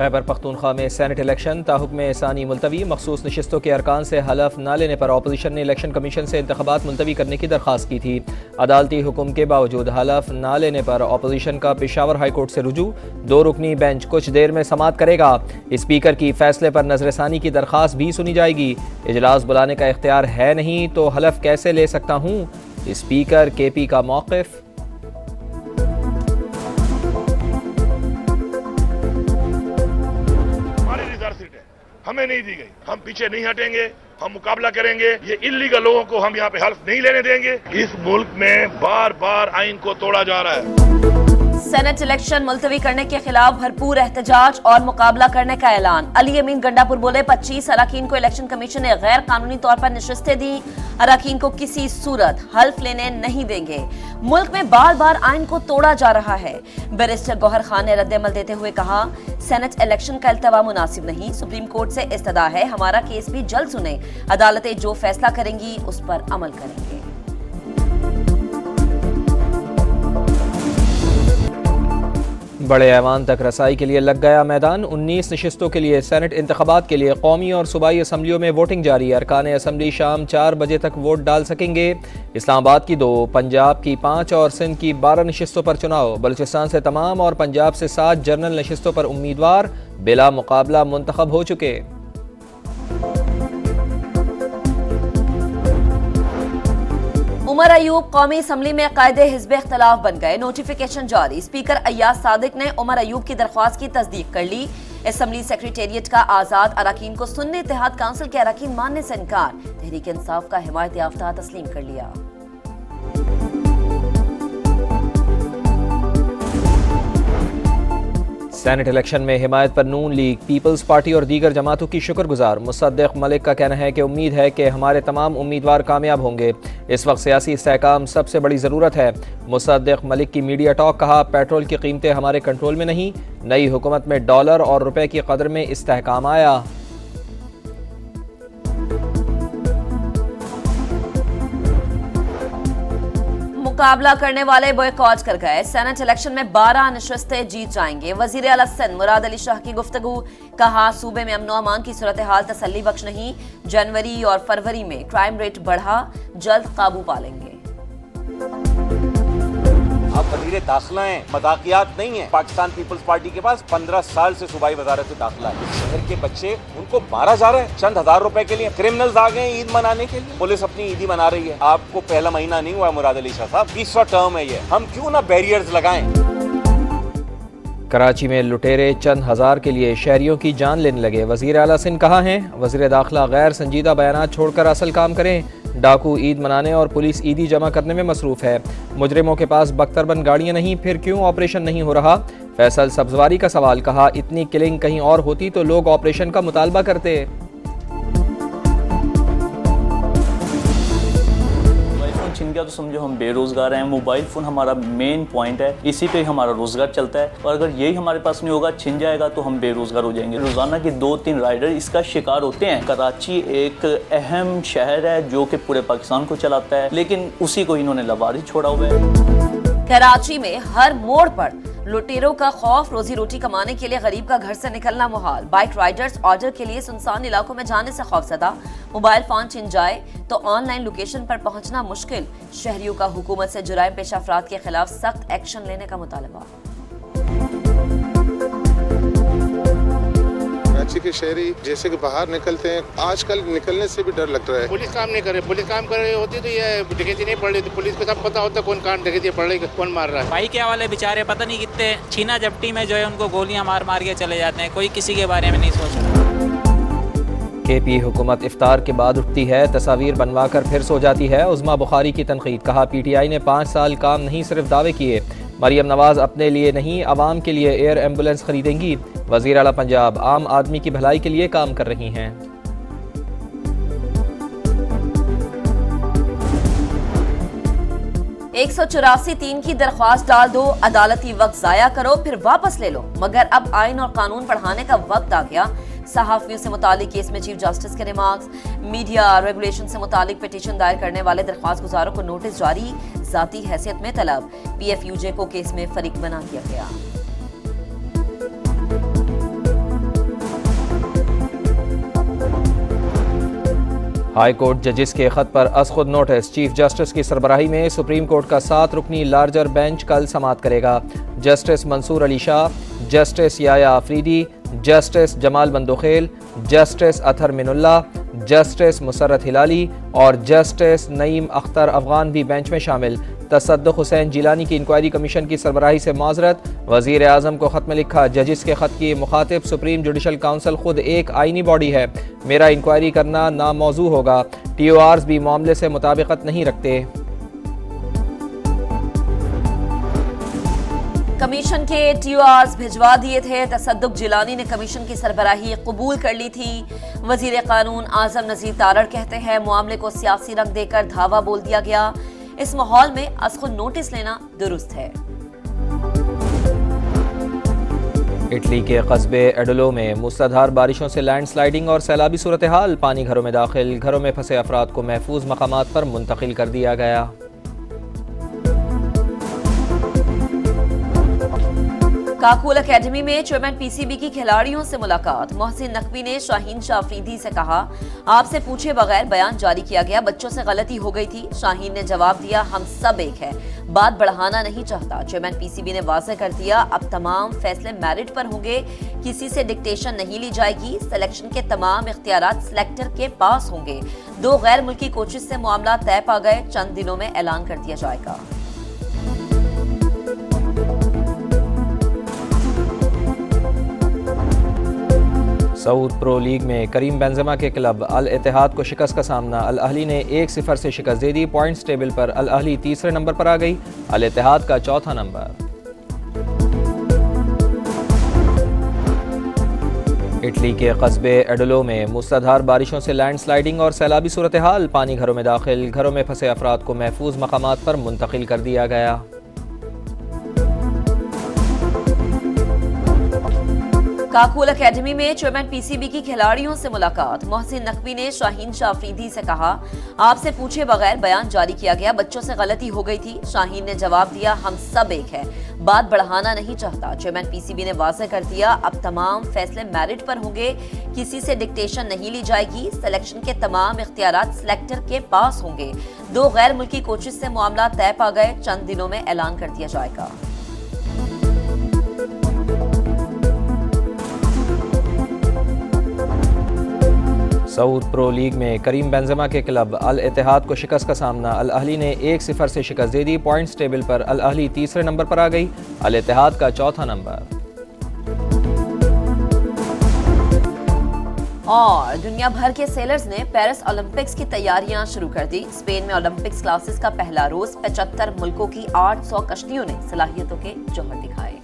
खैबर पख्तूनख्वा में senate election ताहुक्म एहसानी मुलतवी। मखसूस नशिस्तों के अरकान से हलफ न लेने पर अपोजिशन ने इलेक्शन कमीशन से इंतखाबात मुलतवी करने की दरख्वास्त की थी। अदालती हुक्म के बावजूद हलफ न लेने पर अपोजिशन का पेशावर हाई कोर्ट से रुजू। 2 रुकनी बेंच कुछ देर में समाअत करेगा। स्पीकर की फैसले पर नजरसानी की दरख्वास्त भी सुनी जाएगी। इजलास बुलाने का इख्तियार है नहीं तो हलफ कैसे ले सकता हूँ, स्पीकर KP का मौक़िफ़। हमें नहीं दी गई, हम पीछे नहीं हटेंगे, हम मुकाबला करेंगे। ये इल्लीगल लोगों को हम यहाँ पे हल्फ नहीं लेने देंगे। इस मुल्क में बार बार आइन को तोड़ा जा रहा है। सेनेट इलेक्शन मुलतवी करने के खिलाफ भरपूर एहतजाज और मुकाबला करने का ऐलान। अली अमीन गंडापुर बोले 25 अरकान को इलेक्शन कमीशन ने गैर कानूनी तौर पर नशिस्तें दी। अरकान को किसी सूरत हल्फ लेने नहीं देंगे। मुल्क में बार बार आइन को तोड़ा जा रहा है। बैरिस्टर गौहर खान ने रद्द-ए-अमल देते हुए कहा, सेनेट इलेक्शन का अल्तवा मुनासिब नहीं। सुप्रीम कोर्ट से इस्तदा है, हमारा केस भी जल्द सुने। अदालतें जो फैसला करेंगी उस पर अमल करेंगे। बड़े ऐवान तक रसाई के लिए लग गया मैदान। 19 नशिस्तों के लिए सेनेट इंतखाबात के लिए कौमी और सूबाई असम्बलियों में वोटिंग जारी। अरकान असम्बली शाम 4 बजे तक वोट डाल सकेंगे। इस्लामाबाद की 2, पंजाब की 5 और सिंध की 12 नशिस्तों पर चुनाव। बलूचिस्तान से तमाम और पंजाब से 7 जनरल नशिस्तों पर उम्मीदवार बिला मुकाबला मुंतखब हो चुके। उमर अयूब कौमी असम्बली में कायदे हिज़्ब इख्तिलाफ बन गए। नोटिफिकेशन जारी। स्पीकर अय्याज सादिक ने उमर अयूब की दरख्वास्त की तस्दीक कर ली। असम्बली सेक्रेटेरिएट का आजाद अरकान को सुन्नी इत्तेहाद काउंसिल के अरकान मानने से इनकार। तहरीक इंसाफ का हिमायत याफ्ता तस्लीम कर लिया। सेनेट इलेक्शन में हिमायत पर नून लीग, पीपल्स पार्टी और दीगर जमातों की शुक्रगुजार। मुसद्दिक मलिक का कहना है कि उम्मीद है कि हमारे तमाम उम्मीदवार कामयाब होंगे। इस वक्त सियासी इस्तेहकाम सबसे बड़ी ज़रूरत है। मुसद्दिक मलिक की मीडिया टॉक। कहा, पेट्रोल की कीमतें हमारे कंट्रोल में नहीं। नई हुकूमत में डॉलर और रुपए की कदर में इस्तेहकाम आया। मुकाबला करने वाले बॉयकॉट कर गए। सेनेट इलेक्शन में 12 नशिस्तें जीत जाएंगे। वजीर आला सिंध मुराद अली शाह की गुफ्तगू। कहा, सूबे में अमन अमान की सूरत हाल तसल्ली बख्श नहीं। जनवरी और फरवरी में क्राइम रेट बढ़ा, जल्द काबू पा लेंगे। आप वज़ीर दाखिला हैं, मजाकियात नहीं है। पाकिस्तान पीपल्स पार्टी के पास 15 साल से सूबाई वजारत दाखिला है। शहर के बच्चे, उनको 12 जा रहे हैं चंद हजार रुपए के लिए। क्रिमिनल्स आ गए ईद मनाने के लिए। पुलिस अपनी ईदी मना रही है। आपको पहला महीना नहीं हुआ मुराद अली शाह साहब, 20वां टर्म है ये। हम क्यों ना बैरियर्स लगाएं। कराची में लुटेरे चंद हजार के लिए शहरियों की जान लेने लगे। वजीर आला सिंध कहाँ हैं? वजीर दाखिला गैर संजीदा बयानात छोड़कर असल काम करें। डाकू ईद मनाने और पुलिस ईदी जमा करने में मसरूफ है। मुजरिमों के पास बख्तरबंद गाड़ियां नहीं, फिर क्यों ऑपरेशन नहीं हो रहा? फैसल सब्जवारी का सवाल। कहा, इतनी किलिंग कहीं और होती तो लोग ऑपरेशन का मुतालबा करते। छिन गया तो समझो हम बेरोजगार हैं। मोबाइल फ़ोन हमारा मेन पॉइंट है, इसी पे हमारा रोजगार चलता है। और अगर यही हमारे पास नहीं होगा, छिन जाएगा, तो हम बेरोजगार हो जाएंगे। रोजाना के 2-3 राइडर इसका शिकार होते हैं। कराची एक अहम शहर है जो कि पूरे पाकिस्तान को चलाता है, लेकिन उसी को इन्होंने लवारिस छोड़ा हुआ है। कराची में हर मोड़ पर लुटेरों का खौफ। रोजी रोटी कमाने के लिए गरीब का घर से निकलना मुहाल। बाइक राइडर्स ऑर्डर के लिए सुनसान इलाकों में जाने से खौफजदा। मोबाइल फोन छिन जाए तो ऑनलाइन लोकेशन पर पहुंचना मुश्किल। शहरियों का हुकूमत से जुराइम पेशा अफराद के खिलाफ सख्त एक्शन लेने का मुतालबा। कराची के शहरी जैसे कि बाहर निकलते हैं, आजकल निकलने से भी डर लगता है। पुलिस काम नहीं करे। पुलिस काम कर रही होती तो ये डकैती नहीं पड़ रही थी। पुलिस को सब पता होता कौन कांड डकैती पड़ रही, कौन मार रहा है। भाई के वाले बेचारे पता नहीं कितने छीना झपटी में जो है उनको गोलियां मार मार के चले जाते हैं। कोई किसी के बारे में नहीं सोच रहा। KP हुकूमत इफ्तार के बाद उठती है, तस्वीर बनवा कर फिर सो जाती है। उज़्मा बुखारी की तनकीद। कहा, PTI ने 5 साल काम नहीं सिर्फ दावे किए। मरियम नवाज अपने लिए नहीं अवाम के लिए एयर एम्बुलेंस खरीदेंगी। वज़ीर आला पंजाब आम आदमी की भलाई के लिए काम कर रही हैं। एक 184(3) की दरख्वास्त डाल दो, अदालती वक्त जाया करो फिर वापस ले लो, मगर अब आइन और कानून पढ़ाने का वक्त आ गया। सहाफियों से मुतालिक केस में चीफ जस्टिस के रिमार्क्स। मीडिया रेगुलेशन से मुतालिक पिटीशन दायर करने वाले दरख्वास्त गुजारों को नोटिस जारी। जाती हैसियत में तलब। PFUJ को केस में फरीक बना दिया गया। हाई कोर्ट जजिस के खत पर अज खुद नोटिस। चीफ जस्टिस की सरबराही में सुप्रीम कोर्ट का 7 रुकनी लार्जर बेंच कल समाअत करेगा। Justice Mansoor Ali Shah, justice Yahya Afridi, justice Jamal Mandokhel, justice Athar Minallah, justice Musarrat Hilali और जस्टिस नईम अख्तर अफगान भी बेंच में शामिल। तसद्दुक़ हुसैन जिलानी की इंक्वायरी कमीशन की सरबराही से माजरत। वज़ीर आज़म को ख़त में लिखा, जजिस के ख़त की मुखातिब सुप्रीम जुडिशल काउंसिल खुद एक आइनी बॉडी है, मेरा इंक्वायरी करना नामौजू होगा। TORs भी मामले से मुताबिकत नहीं रखते। कमीशन के TORs भिजवा दिए थे। तसद्दुक़ जिलानी ने कमीशन की सरबराही कबूल कर ली थी। वज़ीर कानून आज़म नज़ीर तारड़ कहते हैं, मामले को सियासी रंग देकर धावा बोल दिया गया। इस माहौल में अज खुद नोटिस लेना दुरुस्त है। इटली के कस्बे एडोलो में मूसलाधार बारिशों से लैंडस्लाइडिंग और सैलाबी सूरत हाल। पानी घरों में दाखिल, घरों में फंसे अफराद को महफूज मकामात पर मुंतकिल कर दिया गया। काकुल अकेडमी में चेयरमैन PCB की खिलाड़ियों से मुलाकात। मोहसिन नकवी ने शाहीन शाह अफरीदी से कहा, आपसे पूछे बगैर बयान जारी किया गया, बच्चों से गलती हो गई थी। शाहीन ने जवाब दिया, हम सब एक हैं, बात बढ़ाना नहीं चाहता। चेयरमैन PCB ने वाज़ेह कर दिया, अब तमाम फैसले मेरिट पर होंगे, किसी से डिक्टेशन नहीं ली जाएगी। सिलेक्शन के तमाम इख्तियारात सिलेक्टर के पास होंगे। 2 गैर मुल्की कोचेस से मामला तय पा गए, चंद दिनों में ऐलान कर दिया जाएगा। सऊद प्रो लीग में करीम बेंजेमा के क्लब अल इत्तेहाद को शिकस्त का सामना। अल अहली ने 1-0 से शिकस्त दे दी। पॉइंट्स टेबल पर अल अहली तीसरे नंबर पर आ गई, अल इत्तेहाद का चौथा नंबर। इटली के कस्बे एडोलो में मूसलाधार बारिशों से लैंडस्लाइडिंग और सैलाबी सूरत हाल। पानी घरों में दाखिल, घरों में फंसे अफराद को महफूज मकामात पर मुंतकिल कर दिया गया। काकुल अकेडमी में चेयरमैन PCB की खिलाड़ियों से मुलाकात। मोहसिन नकवी ने शाहीन शाह अफरीदी से कहा, आपसे पूछे बगैर बयान जारी किया गया, बच्चों से गलती हो गई थी। शाहीन ने जवाब दिया, हम सब एक हैं, बात बढ़ाना नहीं चाहता। चेयरमैन PCB ने वाज़ेह कर दिया, अब तमाम फैसले मेरिट पर होंगे, किसी से डिक्टेशन नहीं ली जाएगी। सिलेक्शन के तमाम इख्तियारात सिलेक्टर के पास होंगे। 2 गैर मुल्की कोचेस से मामला तय पा गए, चंद दिनों में ऐलान कर दिया जाएगा। सऊद प्रो लीग में करीम बेंजेमा के क्लब अल इत्तेहाद को शिकस्त का सामना। अल अहली ने 1-0 से शिकस्त दे दी। पॉइंट्स टेबल पर अल अहली तीसरे नंबर पर आ गई, अल इत्तेहाद का चौथा नंबर। और दुनिया भर के सेलर्स ने पेरिस ओलंपिक्स की तैयारियां शुरू कर दी। स्पेन में ओलंपिक्स क्लासेस का पहला रोज 75 मुल्कों की 800 कश्तियों ने सलाहियतों के जौहर दिखाए।